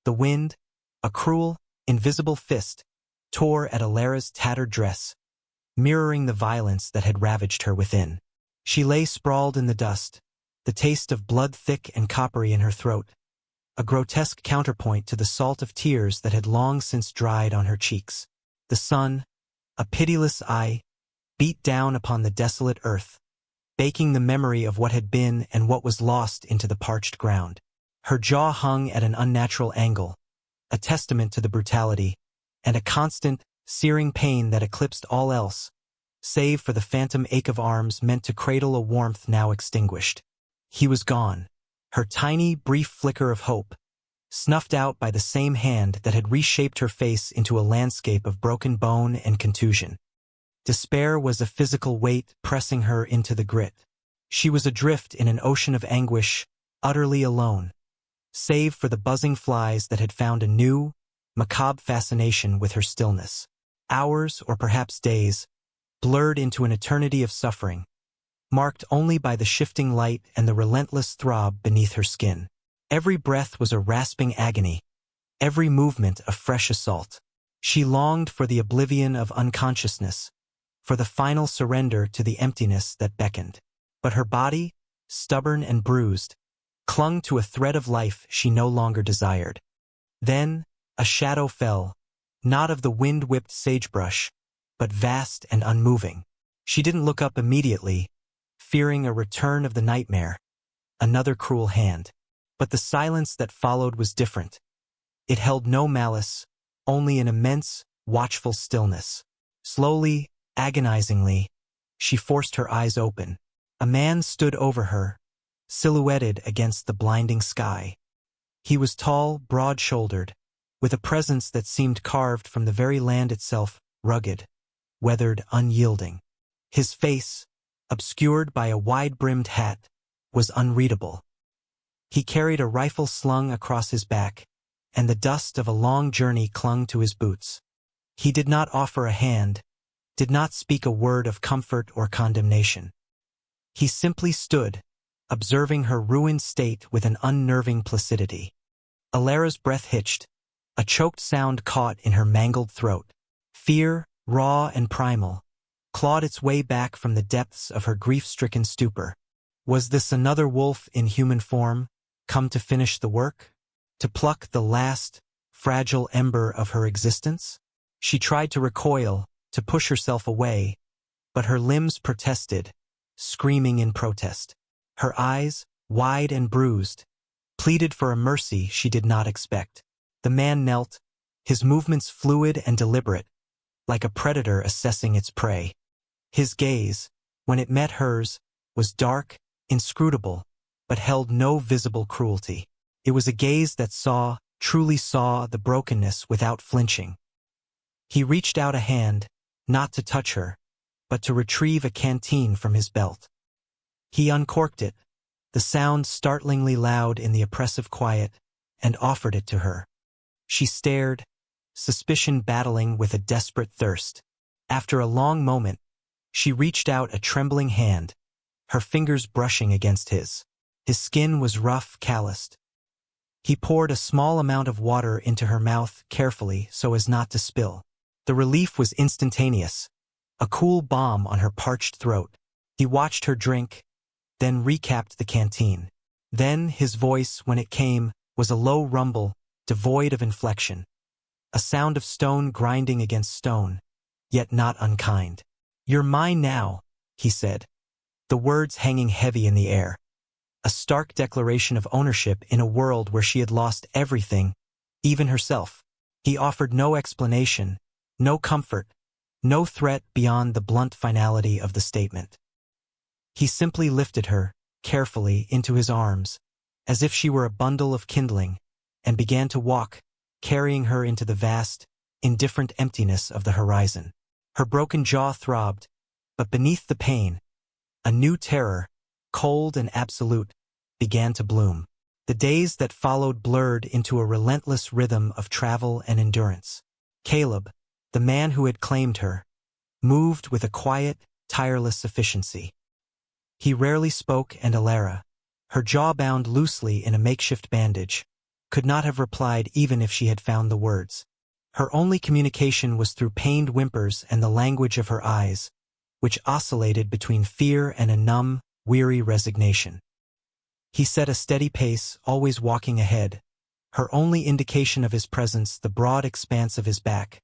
The wind, a cruel, invisible fist, tore at Alara's tattered dress, mirroring the violence that had ravaged her within. She lay sprawled in the dust, the taste of blood thick and coppery in her throat, a grotesque counterpoint to the salt of tears that had long since dried on her cheeks. The sun, a pitiless eye, beat down upon the desolate earth, baking the memory of what had been and what was lost into the parched ground. Her jaw hung at an unnatural angle, a testament to the brutality, and a constant, searing pain that eclipsed all else, save for the phantom ache of arms meant to cradle a warmth now extinguished. He was gone, her tiny, brief flicker of hope, snuffed out by the same hand that had reshaped her face into a landscape of broken bone and contusion. Despair was a physical weight pressing her into the grit. She was adrift in an ocean of anguish, utterly alone, save for the buzzing flies that had found a new, macabre fascination with her stillness. Hours, or perhaps days, blurred into an eternity of suffering, marked only by the shifting light and the relentless throb beneath her skin. Every breath was a rasping agony, every movement a fresh assault. She longed for the oblivion of unconsciousness, for the final surrender to the emptiness that beckoned. But her body, stubborn and bruised, clung to a thread of life she no longer desired. Then, a shadow fell, not of the wind-whipped sagebrush, but vast and unmoving. She didn't look up immediately, fearing a return of the nightmare, another cruel hand. But the silence that followed was different. It held no malice, only an immense, watchful stillness. Slowly, agonizingly, she forced her eyes open. A man stood over her, silhouetted against the blinding sky. He was tall, broad-shouldered, with a presence that seemed carved from the very land itself, rugged, weathered, unyielding. His face, obscured by a wide-brimmed hat, was unreadable. He carried a rifle slung across his back, and the dust of a long journey clung to his boots. He did not offer a hand, did not speak a word of comfort or condemnation. He simply stood, observing her ruined state with an unnerving placidity. Alara's breath hitched, a choked sound caught in her mangled throat. Fear, raw and primal, clawed its way back from the depths of her grief-stricken stupor. Was this another wolf in human form, come to finish the work? To pluck the last, fragile ember of her existence? She tried to recoil, to push herself away, but her limbs protested, screaming in protest. Her eyes, wide and bruised, pleaded for a mercy she did not expect. The man knelt, his movements fluid and deliberate, like a predator assessing its prey. His gaze, when it met hers, was dark, inscrutable, but held no visible cruelty. It was a gaze that saw, truly saw, the brokenness without flinching. He reached out a hand, not to touch her, but to retrieve a canteen from his belt. He uncorked it, the sound startlingly loud in the oppressive quiet, and offered it to her. She stared, suspicion battling with a desperate thirst. After a long moment, she reached out a trembling hand, her fingers brushing against his. His skin was rough, calloused. He poured a small amount of water into her mouth carefully so as not to spill. The relief was instantaneous, a cool balm on her parched throat. He watched her drink, then recapped the canteen. Then his voice, when it came, was a low rumble, devoid of inflection. A sound of stone grinding against stone, yet not unkind. "You're mine now," he said, the words hanging heavy in the air. A stark declaration of ownership in a world where she had lost everything, even herself. He offered no explanation, no comfort, no threat beyond the blunt finality of the statement. He simply lifted her, carefully, into his arms, as if she were a bundle of kindling, and began to walk, carrying her into the vast, indifferent emptiness of the horizon. Her broken jaw throbbed, but beneath the pain, a new terror, cold and absolute, began to bloom. The days that followed blurred into a relentless rhythm of travel and endurance. Caleb, the man who had claimed her, moved with a quiet, tireless efficiency. He rarely spoke, and Alara, her jaw bound loosely in a makeshift bandage, could not have replied even if she had found the words. Her only communication was through pained whimpers and the language of her eyes, which oscillated between fear and a numb, weary resignation. He set a steady pace, always walking ahead, her only indication of his presence the broad expanse of his back,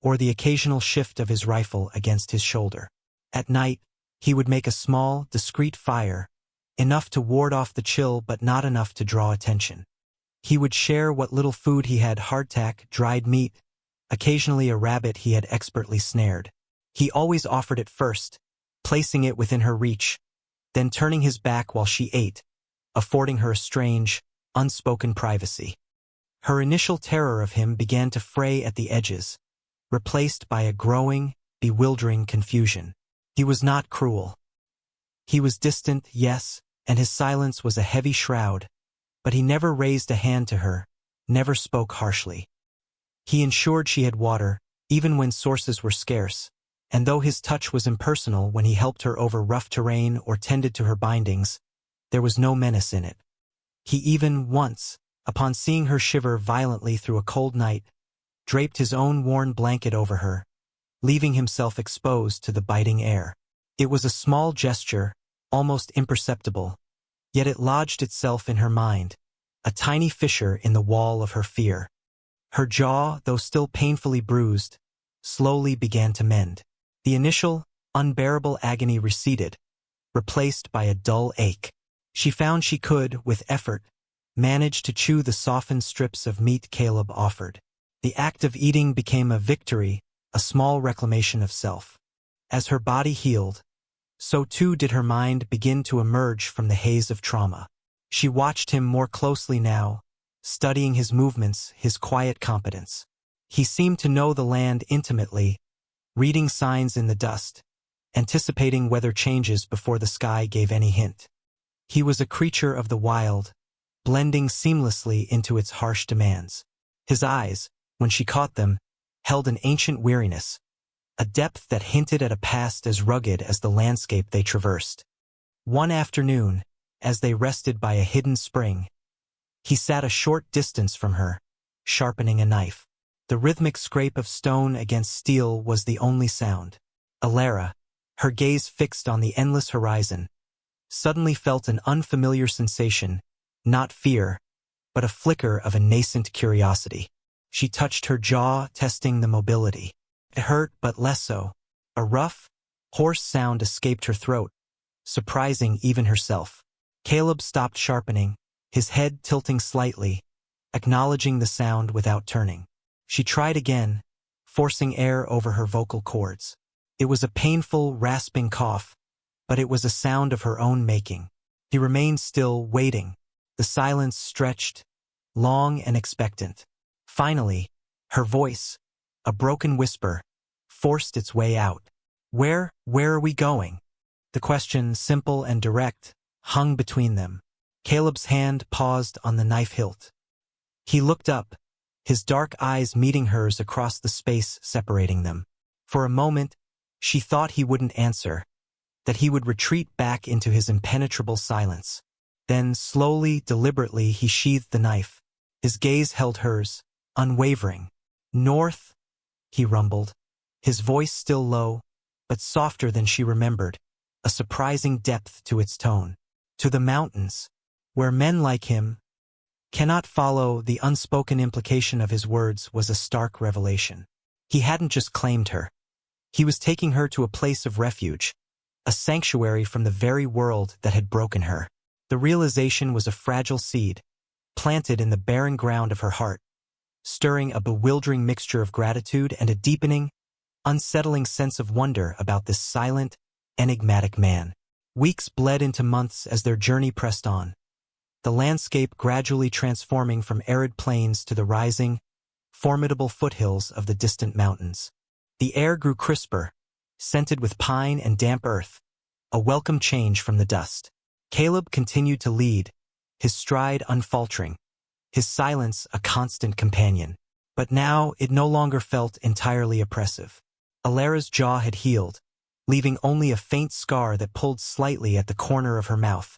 or the occasional shift of his rifle against his shoulder. At night, he would make a small, discreet fire, enough to ward off the chill but not enough to draw attention. He would share what little food he had: hardtack, dried meat, occasionally a rabbit he had expertly snared. He always offered it first, placing it within her reach, then turning his back while she ate, affording her a strange, unspoken privacy. Her initial terror of him began to fray at the edges, replaced by a growing, bewildering confusion. He was not cruel. He was distant, yes, and his silence was a heavy shroud, but he never raised a hand to her, never spoke harshly. He ensured she had water, even when sources were scarce, and though his touch was impersonal when he helped her over rough terrain or tended to her bindings, there was no menace in it. He even, once, upon seeing her shiver violently through a cold night, draped his own worn blanket over her, leaving himself exposed to the biting air. It was a small gesture, almost imperceptible, yet it lodged itself in her mind, a tiny fissure in the wall of her fear. Her jaw, though still painfully bruised, slowly began to mend. The initial, unbearable agony receded, replaced by a dull ache. She found she could, with effort, manage to chew the softened strips of meat Caleb offered. The act of eating became a victory, a small reclamation of self. As her body healed, so too did her mind begin to emerge from the haze of trauma. She watched him more closely now, studying his movements, his quiet competence. He seemed to know the land intimately, reading signs in the dust, anticipating weather changes before the sky gave any hint. He was a creature of the wild, blending seamlessly into its harsh demands. His eyes, when she caught them, held an ancient weariness, a depth that hinted at a past as rugged as the landscape they traversed. One afternoon, as they rested by a hidden spring, he sat a short distance from her, sharpening a knife. The rhythmic scrape of stone against steel was the only sound. Alara, her gaze fixed on the endless horizon, suddenly felt an unfamiliar sensation, not fear, but a flicker of a nascent curiosity. She touched her jaw, testing the mobility. It hurt, but less so. A rough, hoarse sound escaped her throat, surprising even herself. Caleb stopped sharpening, his head tilting slightly, acknowledging the sound without turning. She tried again, forcing air over her vocal cords. It was a painful, rasping cough, but it was a sound of her own making. He remained still, waiting. The silence stretched, long and expectant. Finally, her voice, a broken whisper, forced its way out. Where are we going?" The question, simple and direct, hung between them. Caleb's hand paused on the knife hilt. He looked up, his dark eyes meeting hers across the space separating them. For a moment, she thought he wouldn't answer, that he would retreat back into his impenetrable silence. Then, slowly, deliberately, he sheathed the knife. His gaze held hers, unwavering. "North," he rumbled, his voice still low, but softer than she remembered, a surprising depth to its tone. "To the mountains, where men like him cannot follow." The unspoken implication of his words was a stark revelation. He hadn't just claimed her. He was taking her to a place of refuge, a sanctuary from the very world that had broken her. The realization was a fragile seed, planted in the barren ground of her heart, stirring a bewildering mixture of gratitude and a deepening, unsettling sense of wonder about this silent, enigmatic man. Weeks bled into months as their journey pressed on, the landscape gradually transforming from arid plains to the rising, formidable foothills of the distant mountains. The air grew crisper, scented with pine and damp earth, a welcome change from the dust. Caleb continued to lead, his stride unfaltering, his silence a constant companion. But now it no longer felt entirely oppressive. Alara's jaw had healed, leaving only a faint scar that pulled slightly at the corner of her mouth,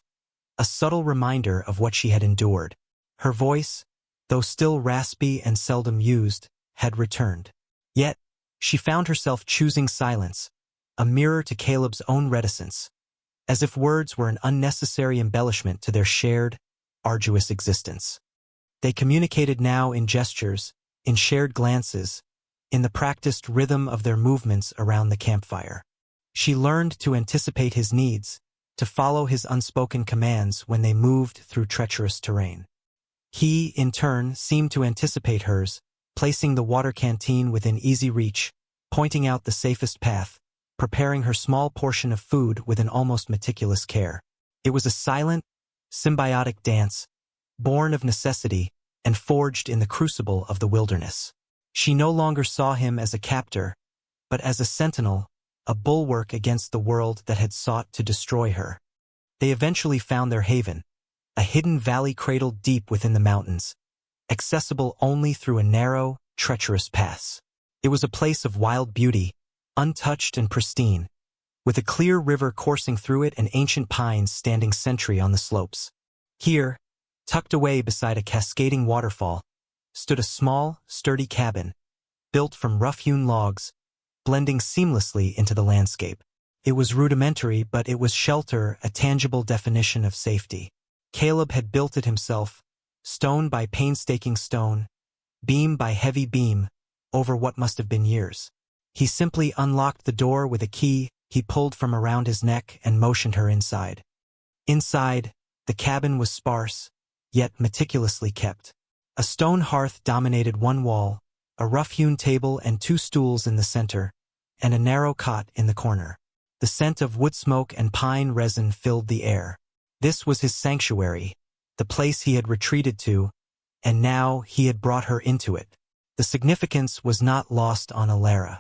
a subtle reminder of what she had endured. Her voice, though still raspy and seldom used, had returned. Yet, she found herself choosing silence, a mirror to Caleb's own reticence, as if words were an unnecessary embellishment to their shared, arduous existence. They communicated now in gestures, in shared glances, in the practiced rhythm of their movements around the campfire. She learned to anticipate his needs, to follow his unspoken commands when they moved through treacherous terrain. He, in turn, seemed to anticipate hers, placing the water canteen within easy reach, pointing out the safest path, preparing her small portion of food with an almost meticulous care. It was a silent, symbiotic dance, born of necessity and forged in the crucible of the wilderness. She no longer saw him as a captor, but as a sentinel, a bulwark against the world that had sought to destroy her. They eventually found their haven, a hidden valley cradled deep within the mountains, accessible only through a narrow, treacherous pass. It was a place of wild beauty, untouched and pristine, with a clear river coursing through it and ancient pines standing sentry on the slopes. Here, tucked away beside a cascading waterfall, stood a small, sturdy cabin, built from rough-hewn logs, blending seamlessly into the landscape. It was rudimentary, but it was shelter, a tangible definition of safety. Caleb had built it himself, stone by painstaking stone, beam by heavy beam, over what must have been years. He simply unlocked the door with a key he pulled from around his neck and motioned her inside. Inside, the cabin was sparse, yet meticulously kept. A stone hearth dominated one wall, a rough-hewn table and 2 stools in the center, and a narrow cot in the corner. The scent of wood smoke and pine resin filled the air. This was his sanctuary, the place he had retreated to, and now he had brought her into it. The significance was not lost on Alara.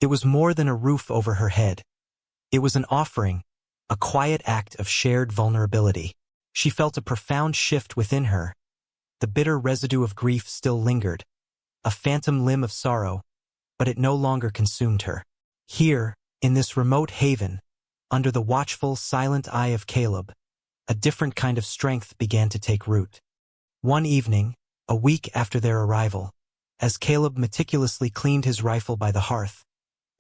It was more than a roof over her head. It was an offering, a quiet act of shared vulnerability. She felt a profound shift within her. The bitter residue of grief still lingered, a phantom limb of sorrow, but it no longer consumed her. Here, in this remote haven, under the watchful, silent eye of Caleb, a different kind of strength began to take root. One evening, a week after their arrival, as Caleb meticulously cleaned his rifle by the hearth,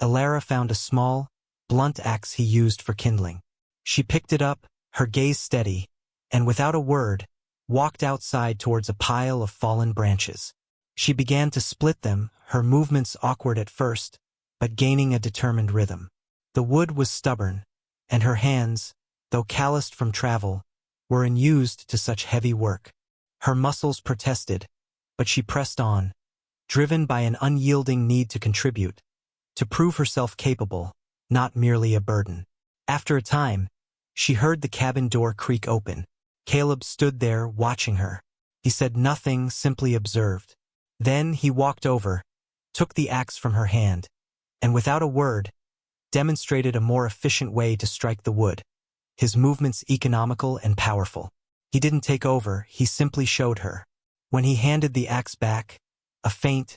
Alara found a small, blunt axe he used for kindling. She picked it up, her gaze steady, and without a word, walked outside towards a pile of fallen branches. She began to split them, her movements awkward at first, but gaining a determined rhythm. The wood was stubborn, and her hands, though calloused from travel, were unused to such heavy work. Her muscles protested, but she pressed on, driven by an unyielding need to contribute, to prove herself capable, not merely a burden. After a time, she heard the cabin door creak open. Caleb stood there watching her. He said nothing, simply observed. Then he walked over, took the axe from her hand, and without a word, demonstrated a more efficient way to strike the wood, his movements economical and powerful. He didn't take over, he simply showed her. When he handed the axe back, a faint,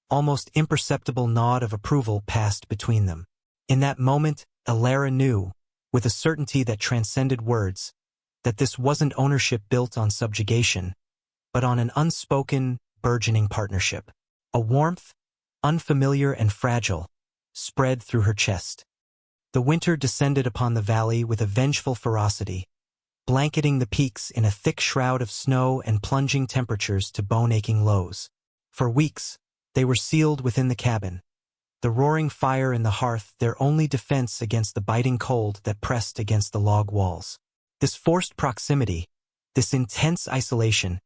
almost imperceptible nod of approval passed between them. In that moment, Alara knew, with a certainty that transcended words, that this wasn't ownership built on subjugation, but on an unspoken, burgeoning partnership. A warmth, unfamiliar and fragile, spread through her chest. The winter descended upon the valley with a vengeful ferocity, blanketing the peaks in a thick shroud of snow and plunging temperatures to bone-aching lows. For weeks, they were sealed within the cabin, the roaring fire in the hearth their only defense against the biting cold that pressed against the log walls. This forced proximity, this intense isolation,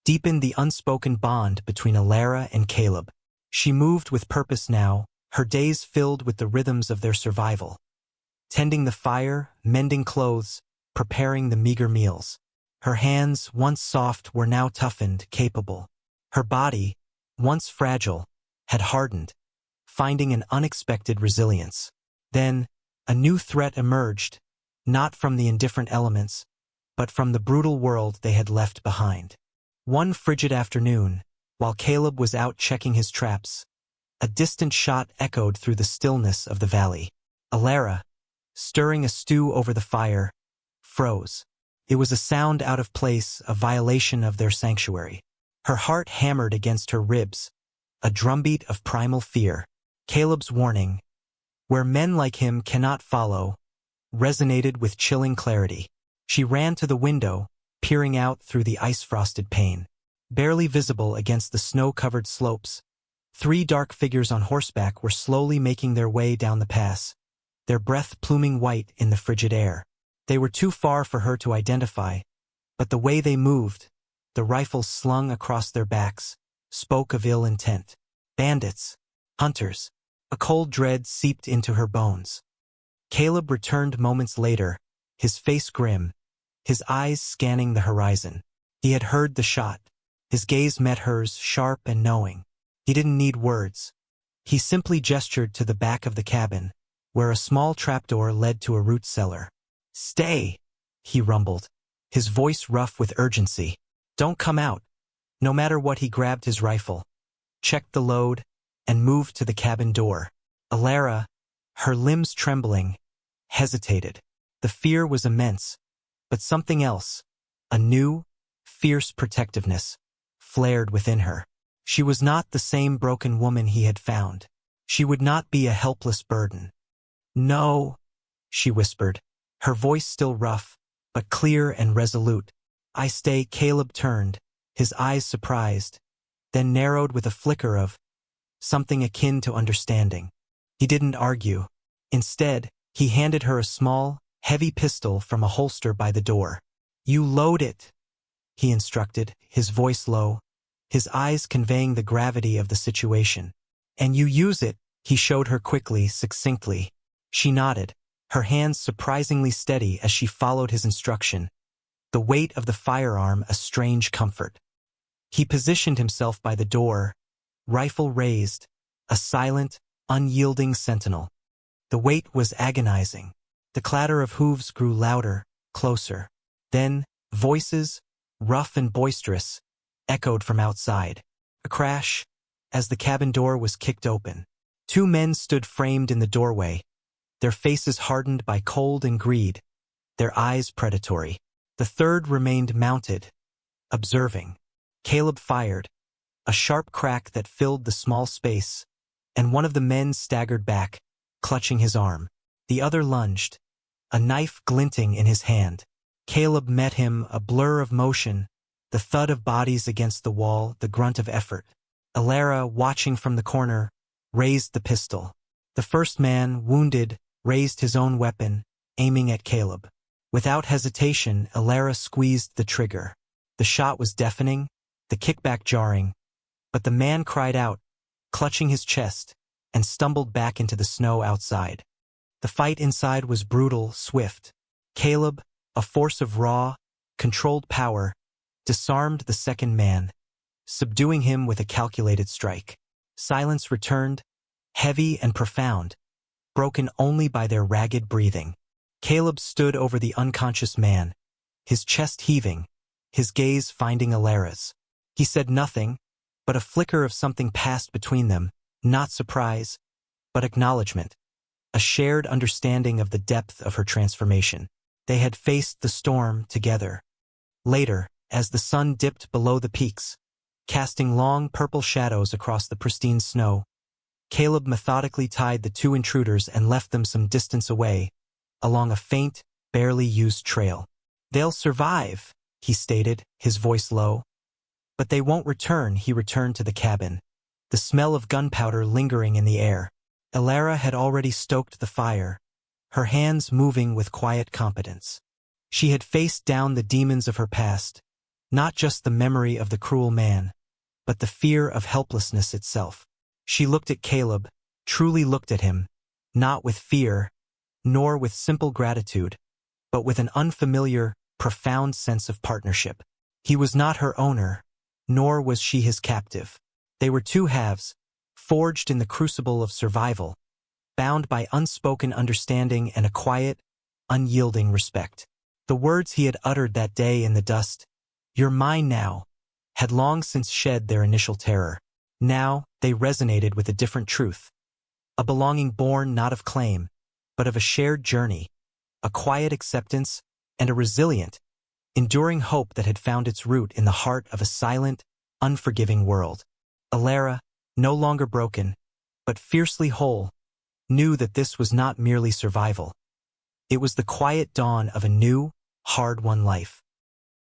deepened the unspoken bond between Alara and Caleb. She moved with purpose now, her days filled with the rhythms of their survival. Tending the fire, mending clothes, preparing the meager meals. Her hands, once soft, were now toughened, capable. Her body, once fragile, had hardened, finding an unexpected resilience. Then, a new threat emerged, not from the indifferent elements, but from the brutal world they had left behind. One frigid afternoon, while Caleb was out checking his traps, a distant shot echoed through the stillness of the valley. Alara, stirring a stew over the fire, froze. It was a sound out of place, a violation of their sanctuary. Her heart hammered against her ribs, a drumbeat of primal fear. Caleb's warning, "Where men like him cannot follow," resonated with chilling clarity. She ran to the window, peering out through the ice-frosted pane. Barely visible against the snow-covered slopes, 3 dark figures on horseback were slowly making their way down the pass, their breath pluming white in the frigid air. They were too far for her to identify, but the way they moved, the rifles slung across their backs, spoke of ill intent. Bandits. Hunters. A cold dread seeped into her bones. Caleb returned moments later, his face grim, his eyes scanning the horizon. He had heard the shot. His gaze met hers, sharp and knowing. He didn't need words. He simply gestured to the back of the cabin, where a small trapdoor led to a root cellar. "Stay," he rumbled, his voice rough with urgency. "Don't come out." No matter what, he grabbed his rifle, checked the load, and moved to the cabin door. Alara, her limbs trembling, hesitated. The fear was immense, but something else, a new, fierce protectiveness, flared within her. She was not the same broken woman he had found. She would not be a helpless burden. "No," she whispered, her voice still rough, but clear and resolute. "I stay." Caleb turned, his eyes surprised, then narrowed with a flicker of something akin to understanding. He didn't argue. Instead, he handed her a small, heavy pistol from a holster by the door. "You load it," he instructed, his voice low, his eyes conveying the gravity of the situation. "And you use it," he showed her quickly, succinctly. She nodded, her hands surprisingly steady as she followed his instruction, the weight of the firearm a strange comfort. He positioned himself by the door, rifle raised, a silent, unyielding sentinel. The wait was agonizing. The clatter of hooves grew louder, closer. Then, voices, rough and boisterous, echoed from outside. A crash, as the cabin door was kicked open. 2 men stood framed in the doorway, their faces hardened by cold and greed, their eyes predatory. The third remained mounted, observing. Caleb fired, a sharp crack that filled the small space, and one of the men staggered back, clutching his arm. The other lunged, a knife glinting in his hand. Caleb met him, a blur of motion, the thud of bodies against the wall, the grunt of effort. Alara, watching from the corner, raised the pistol. The first man, wounded, raised his own weapon, aiming at Caleb. Without hesitation, Alara squeezed the trigger. The shot was deafening, the kickback jarring, but the man cried out, clutching his chest, and stumbled back into the snow outside. The fight inside was brutal, swift. Caleb, a force of raw, controlled power, disarmed the second man, subduing him with a calculated strike. Silence returned, heavy and profound, broken only by their ragged breathing. Caleb stood over the unconscious man, his chest heaving, his gaze finding Alara's. He said nothing, but a flicker of something passed between them, not surprise, but acknowledgement, a shared understanding of the depth of her transformation. They had faced the storm together. Later, as the sun dipped below the peaks, casting long purple shadows across the pristine snow, Caleb methodically tied the 2 intruders and left them some distance away, along a faint, barely used trail. "They'll survive," he stated, his voice low. "But they won't return." He returned to the cabin, the smell of gunpowder lingering in the air. Alara had already stoked the fire, her hands moving with quiet competence. She had faced down the demons of her past, not just the memory of the cruel man, but the fear of helplessness itself. She looked at Caleb, truly looked at him, not with fear, nor with simple gratitude, but with an unfamiliar, profound sense of partnership. He was not her owner, nor was she his captive. They were 2 halves, forged in the crucible of survival, bound by unspoken understanding and a quiet, unyielding respect. The words he had uttered that day in the dust, "You're mine now," had long since shed their initial terror. Now, they resonated with a different truth, a belonging born not of claim, but of a shared journey, a quiet acceptance, and a resilient, enduring hope that had found its root in the heart of a silent, unforgiving world. Alara, no longer broken, but fiercely whole, knew that this was not merely survival. It was the quiet dawn of a new, hard-won life.